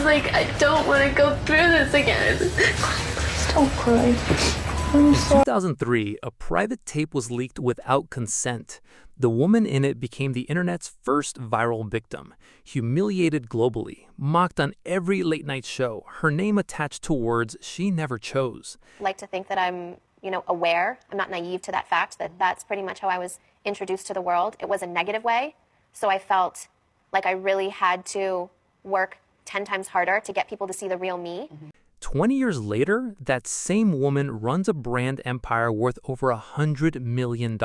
was like, I don't want to go through this again. Please don't cry. In 2003, a private tape was leaked without consent. The woman in it became the internet's first viral victim. Humiliated globally, mocked on every late-night show, her name attached to words she never chose. I like to think that I'm, aware. I'm not naive to that fact that that's pretty much how I was introduced to the world. It was a negative way, so I felt like I really had to work 10 times harder to get people to see the real me. 20 years later, that same woman runs a brand empire worth over $100 million,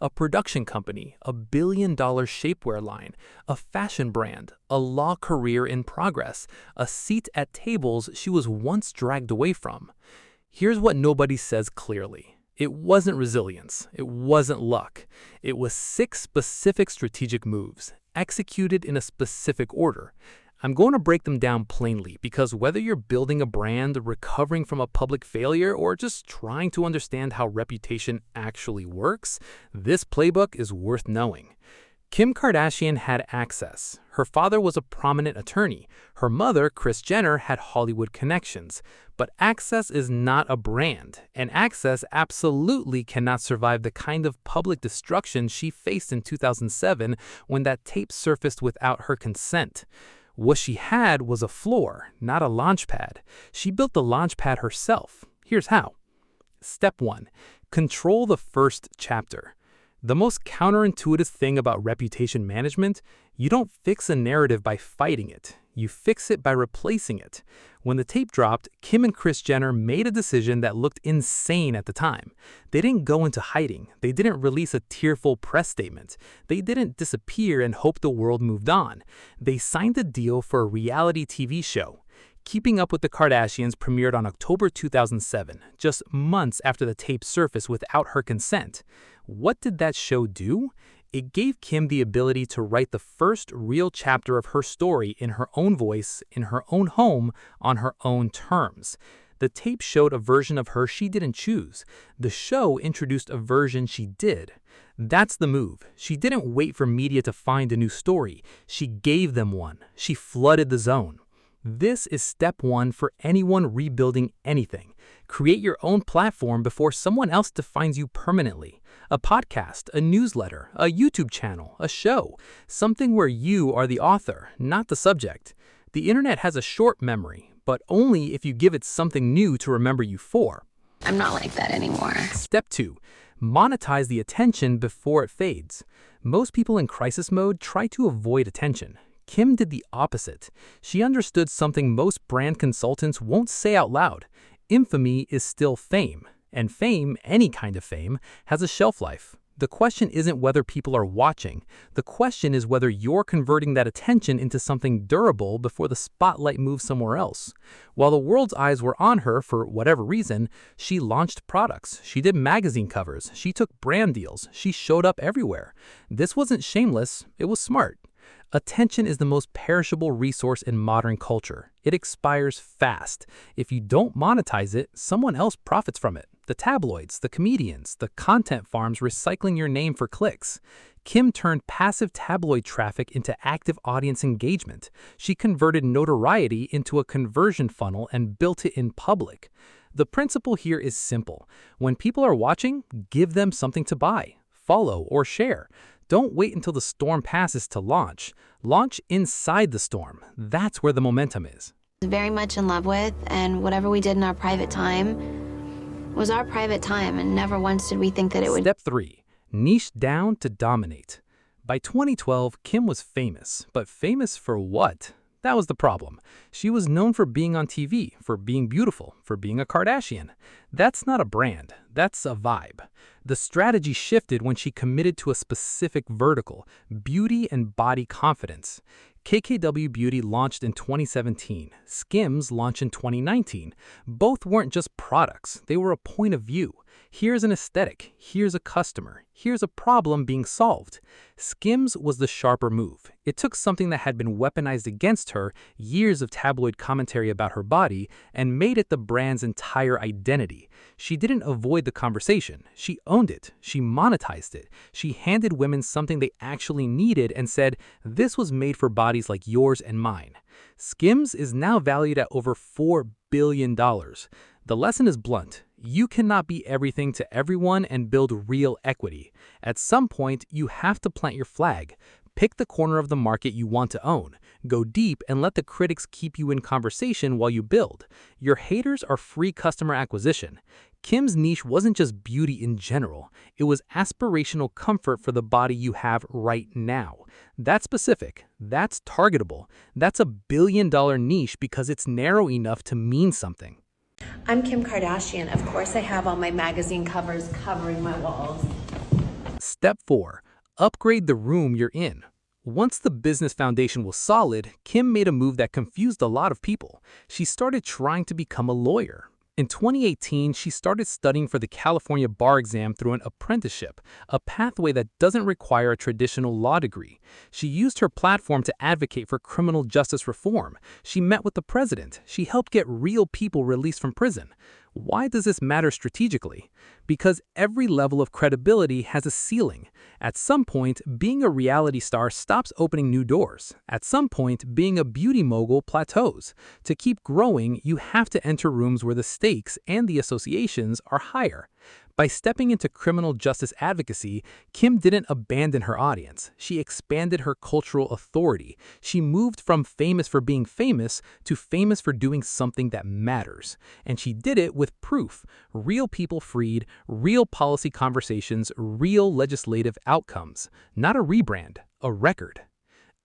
a production company, a billion-dollar shapewear line, a fashion brand, a law career in progress, a seat at tables she was once dragged away from. Here's what nobody says clearly. It wasn't resilience. It wasn't luck. It was 6 specific strategic moves, executed in a specific order. I'm going to break them down plainly because whether you're building a brand, recovering from a public failure, or just trying to understand how reputation actually works, this playbook is worth knowing. Kim Kardashian had access. Her father was a prominent attorney. Her mother, Kris Jenner, had Hollywood connections. But access is not a brand, and access absolutely cannot survive the kind of public destruction she faced in 2007 when that tape surfaced without her consent. What she had was a floor, not a launch pad. She built the launch pad herself. Here's how. Step 1. Control the first chapter. The most counterintuitive thing about reputation management, you don't fix a narrative by fighting it. You fix it by replacing it. When the tape dropped, Kim and Kris Jenner made a decision that looked insane at the time. They didn't go into hiding. They didn't release a tearful press statement. They didn't disappear and hope the world moved on. They signed a deal for a reality TV show. Keeping Up with the Kardashians premiered on October 2007, just months after the tape surfaced without her consent. What did that show do? It gave Kim the ability to write the first real chapter of her story in her own voice, in her own home, on her own terms. The tape showed a version of her she didn't choose. The show introduced a version she did. That's the move. She didn't wait for media to find a new story. She gave them one. She flooded the zone. This is step 1 for anyone rebuilding anything. Create your own platform before someone else defines you permanently. A podcast, a newsletter, a YouTube channel, a show. Something where you are the author, not the subject. The internet has a short memory, but only if you give it something new to remember you for. I'm not like that anymore. Step 2. Monetize the attention before it fades. Most people in crisis mode try to avoid attention. Kim did the opposite. She understood something most brand consultants won't say out loud. Infamy is still fame, and fame, any kind of fame, has a shelf life. The question isn't whether people are watching. The question is whether you're converting that attention into something durable before the spotlight moves somewhere else. While the world's eyes were on her for whatever reason, she launched products, she did magazine covers, she took brand deals, she showed up everywhere. This wasn't shameless, it was smart. Attention is the most perishable resource in modern culture. It expires fast. If you don't monetize it, someone else profits from it. The tabloids, the comedians, the content farms recycling your name for clicks. Kim turned passive tabloid traffic into active audience engagement. She converted notoriety into a conversion funnel and built it in public. The principle here is simple. When people are watching, give them something to buy, follow, or share. Don't wait until the storm passes to launch. Launch inside the storm. That's where the momentum is. Very much in love with, and whatever we did in our private time was our private time, and never once did we think that it would. Step 3. Niche down to dominate. By 2012, Kim was famous, but famous for what? That was the problem. She was known for being on TV, for being beautiful, for being a Kardashian. That's not a brand, that's a vibe. The strategy shifted when she committed to a specific vertical, beauty and body confidence. KKW Beauty launched in 2017. SKIMS launched in 2019. Both weren't just products, they were a point of view. Here's an aesthetic, here's a customer, here's a problem being solved. SKIMS was the sharper move. It took something that had been weaponized against her, years of tabloid commentary about her body, and made it the brand's entire identity. She didn't avoid the conversation. She owned it. She monetized it. She handed women something they actually needed and said, this was made for bodies like yours and mine. SKIMS is now valued at over $4 billion. The lesson is blunt. You cannot be everything to everyone and build real equity. At some point, you have to plant your flag. Pick the corner of the market you want to own. Go deep and let the critics keep you in conversation while you build. Your haters are free customer acquisition. Kim's niche wasn't just beauty in general. It was aspirational comfort for the body you have right now. That's specific. That's targetable. That's a billion-dollar niche because it's narrow enough to mean something. I'm Kim Kardashian. Of course, I have all my magazine covers covering my walls. Step 4. Upgrade the room you're in. Once the business foundation was solid, Kim made a move that confused a lot of people. She started trying to become a lawyer. In 2018, she started studying for the California bar exam through an apprenticeship, a pathway that doesn't require a traditional law degree. She used her platform to advocate for criminal justice reform. She met with the president. She helped get real people released from prison. Why does this matter strategically? Because every level of credibility has a ceiling. At some point, being a reality star stops opening new doors. At some point, being a beauty mogul plateaus. To keep growing, you have to enter rooms where the stakes and the associations are higher. By stepping into criminal justice advocacy, Kim didn't abandon her audience. She expanded her cultural authority. She moved from famous for being famous to famous for doing something that matters. And she did it with proof. Real people freed, real policy conversations, real legislative outcomes. Not a rebrand, a record.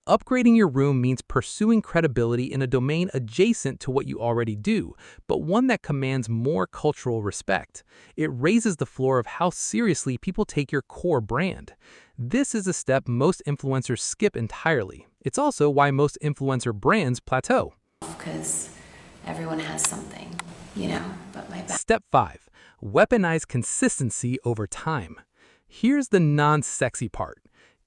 Upgrading your room means pursuing credibility in a domain adjacent to what you already do, but one that commands more cultural respect. It raises the floor of how seriously people take your core brand. This is a step most influencers skip entirely. It's also why most influencer brands plateau. Because everyone has something, but my back. Step 5. Weaponize consistency over time. Here's the non-sexy part.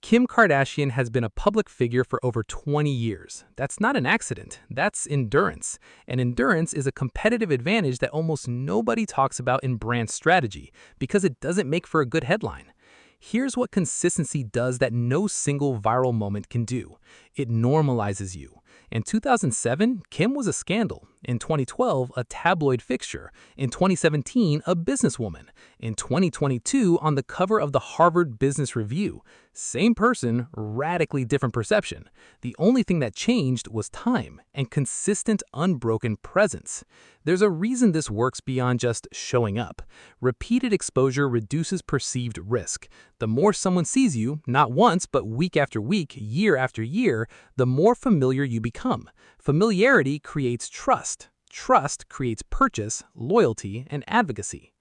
Kim Kardashian has been a public figure for over 20 years. That's not an accident. That's endurance. And endurance is a competitive advantage that almost nobody talks about in brand strategy because it doesn't make for a good headline. Here's what consistency does that no single viral moment can do. It normalizes you. In 2007, Kim was a scandal. In 2012, a tabloid fixture. In 2017, a businesswoman. In 2022, on the cover of the Harvard Business Review. Same person, radically different perception. The only thing that changed was time and consistent, unbroken presence. There's a reason this works beyond just showing up. Repeated exposure reduces perceived risk. The more someone sees you, not once, but week after week, year after year, the more familiar you become. Familiarity creates trust. Trust creates purchase, loyalty, and advocacy.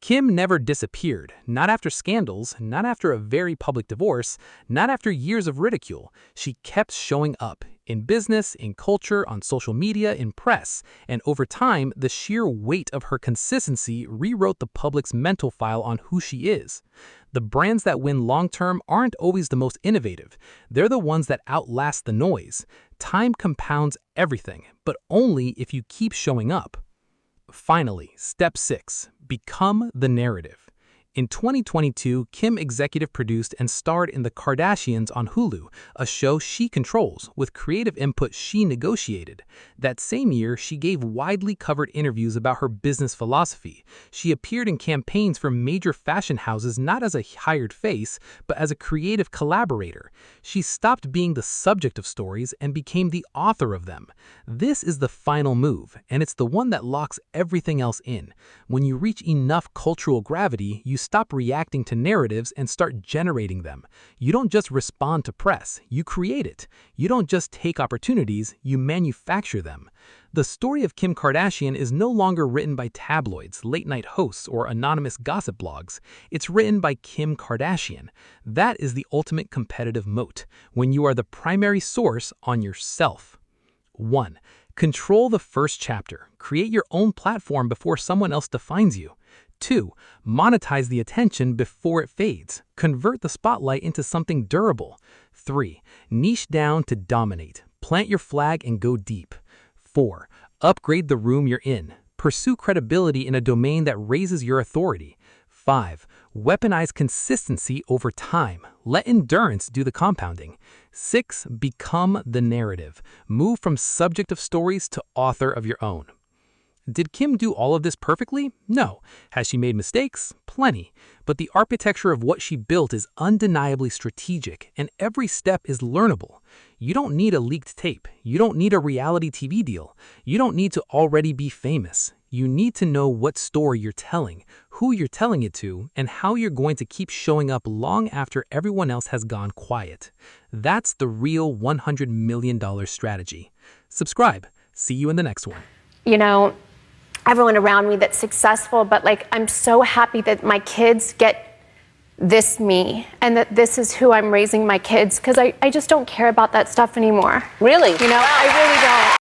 Kim never disappeared, not after scandals, not after a very public divorce, not after years of ridicule. She kept showing up, in business, in culture, on social media, in press. And over time, the sheer weight of her consistency rewrote the public's mental file on who she is. The brands that win long-term aren't always the most innovative. They're the ones that outlast the noise. Time compounds everything, but only if you keep showing up. Finally, step 6, become the narrative. In 2022, Kim executive produced and starred in The Kardashians on Hulu, a show she controls, with creative input she negotiated. That same year, she gave widely covered interviews about her business philosophy. She appeared in campaigns for major fashion houses not as a hired face, but as a creative collaborator. She stopped being the subject of stories and became the author of them. This is the final move, and it's the one that locks everything else in. When you reach enough cultural gravity, you stop reacting to narratives and start generating them. You don't just respond to press, you create it. You don't just take opportunities, you manufacture them. The story of Kim Kardashian is no longer written by tabloids, late-night hosts, or anonymous gossip blogs. It's written by Kim Kardashian. That is the ultimate competitive moat, when you are the primary source on yourself. 1. Control the first chapter. Create your own platform before someone else defines you. 2. Monetize the attention before it fades. Convert the spotlight into something durable. 3. Niche down to dominate. Plant your flag and go deep. 4. Upgrade the room you're in. Pursue credibility in a domain that raises your authority. 5. Weaponize consistency over time. Let endurance do the compounding. 6. Become the narrative. Move from subject of stories to author of your own. Did Kim do all of this perfectly? No. Has she made mistakes? Plenty. But the architecture of what she built is undeniably strategic, and every step is learnable. You don't need a leaked tape. You don't need a reality TV deal. You don't need to already be famous. You need to know what story you're telling, who you're telling it to, and how you're going to keep showing up long after everyone else has gone quiet. That's the real $100 million strategy. Subscribe. See you in the next one. You know, everyone around me that's successful, but like, I'm so happy that my kids get this me and that this is who I'm raising my kids, because I just don't care about that stuff anymore. Really? You know, I really